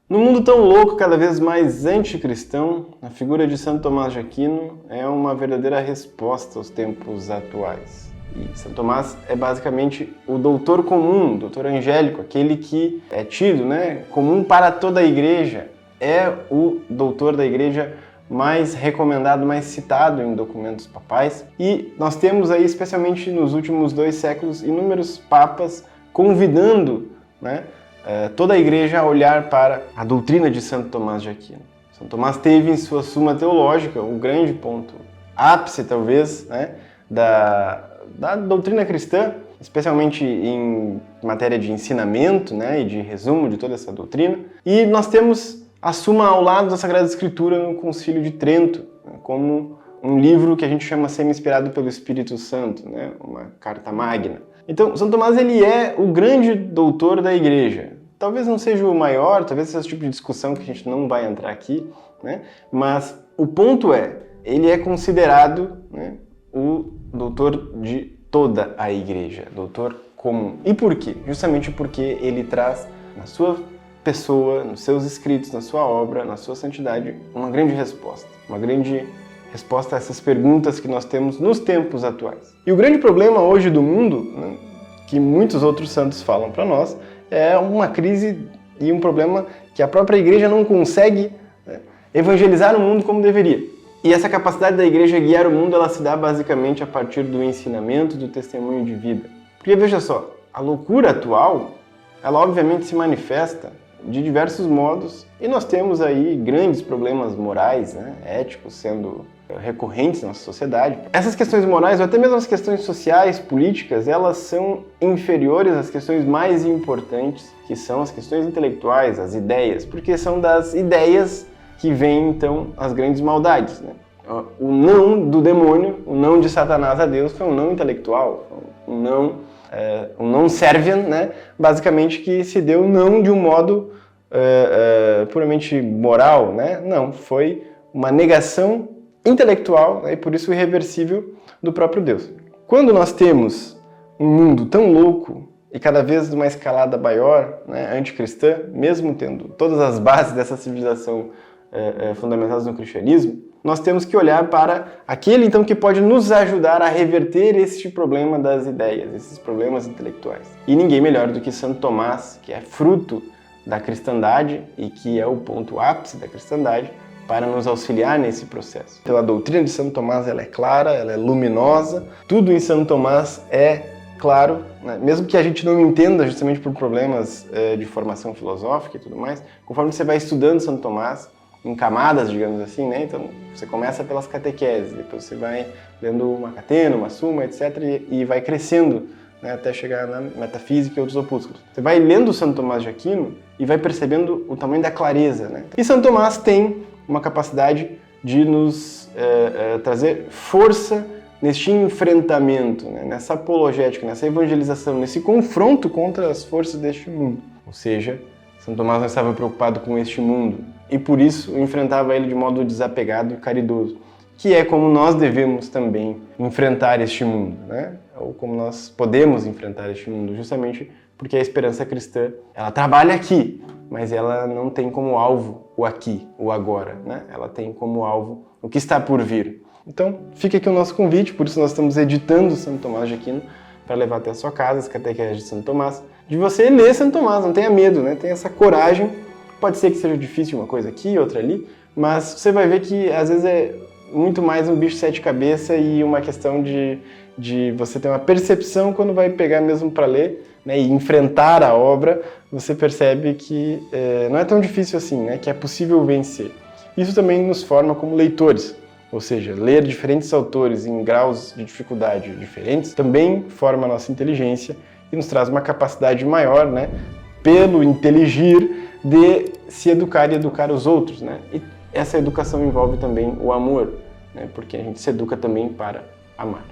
No mundo tão louco, cada vez mais anticristão, a figura de Santo Tomás de Aquino é uma verdadeira resposta aos tempos atuais. E Santo Tomás é basicamente o doutor comum, o doutor angélico, aquele que é tido, comum para toda a igreja. É o doutor da igreja mais recomendado, mais citado em documentos papais. E nós temos aí, especialmente nos últimos 2 séculos, inúmeros papas convidando, toda a igreja a olhar para a doutrina de Santo Tomás de Aquino. Santo Tomás teve em sua Suma Teológica um grande ponto ápice, talvez, da doutrina cristã, especialmente em matéria de ensinamento e de resumo de toda essa doutrina. E nós temos a Suma ao lado da Sagrada Escritura no Concílio de Trento, como um livro que a gente chama semi-inspirado pelo Espírito Santo, uma carta magna. Então, Santo Tomás ele é o grande doutor da igreja. Talvez não seja o maior, talvez seja esse tipo de discussão que a gente não vai entrar aqui, mas o ponto é, ele é considerado o doutor de toda a igreja, doutor comum. E por quê? Justamente porque ele traz na sua pessoa, nos seus escritos, na sua obra, na sua santidade, uma grande resposta a essas perguntas que nós temos nos tempos atuais. E o grande problema hoje do mundo, que muitos outros santos falam para nós, é uma crise e um problema que a própria igreja não consegue evangelizar o mundo como deveria. E essa capacidade da igreja guiar o mundo, ela se dá basicamente a partir do ensinamento, do testemunho de vida. Porque veja só, a loucura atual, ela obviamente se manifesta de diversos modos e nós temos aí grandes problemas morais, éticos sendo recorrentes na nossa sociedade. Essas questões morais, ou até mesmo as questões sociais, políticas, elas são inferiores às questões mais importantes, que são as questões intelectuais, as ideias, porque são das ideias que vêm, então, as grandes maldades. O não do demônio, o não de Satanás a Deus foi um não intelectual, um não serviam, basicamente que se deu não de um modo puramente moral, não, foi uma negação intelectual e por isso irreversível do próprio Deus. Quando nós temos um mundo tão louco e cada vez de uma escalada maior, anticristã, mesmo tendo todas as bases dessa civilização fundamentadas no cristianismo, nós temos que olhar para aquele então que pode nos ajudar a reverter este problema das ideias, esses problemas intelectuais. E ninguém melhor do que Santo Tomás, que é fruto da cristandade e que é o ponto ápice da cristandade, para nos auxiliar nesse processo. Então a doutrina de Santo Tomás ela é clara, ela é luminosa, tudo em Santo Tomás é claro, mesmo que a gente não entenda justamente por problemas de formação filosófica e tudo mais, conforme você vai estudando Santo Tomás, em camadas, digamos assim, então você começa pelas catequeses, depois você vai lendo uma catena, uma suma, etc, e vai crescendo, até chegar na metafísica e outros opúsculos. Você vai lendo Santo Tomás de Aquino e vai percebendo o tamanho da clareza. E Santo Tomás tem uma capacidade de nos trazer força neste enfrentamento, nessa apologética, nessa evangelização, nesse confronto contra as forças deste mundo. Ou seja, Santo Tomás não estava preocupado com este mundo e por isso enfrentava ele de modo desapegado e caridoso, que é como nós devemos também enfrentar este mundo, ou como nós podemos enfrentar este mundo, justamente porque a esperança cristã, ela trabalha aqui, mas ela não tem como alvo o aqui, o agora, Ela tem como alvo o que está por vir. Então, fica aqui o nosso convite, por isso nós estamos editando Santo Tomás de Aquino, para levar até a sua casa, as catequeses de Santo Tomás, de você ler Santo Tomás, não tenha medo, tenha essa coragem. Pode ser que seja difícil uma coisa aqui, outra ali, mas você vai ver que às vezes é muito mais um bicho de 7 cabeças e uma questão de você ter uma percepção quando vai pegar mesmo para ler, e enfrentar a obra, você percebe que não é tão difícil assim, que é possível vencer. Isso também nos forma como leitores, ou seja, ler diferentes autores em graus de dificuldade diferentes também forma a nossa inteligência e nos traz uma capacidade maior, pelo inteligir, de se educar e educar os outros, E essa educação envolve também o amor, porque a gente se educa também para amar.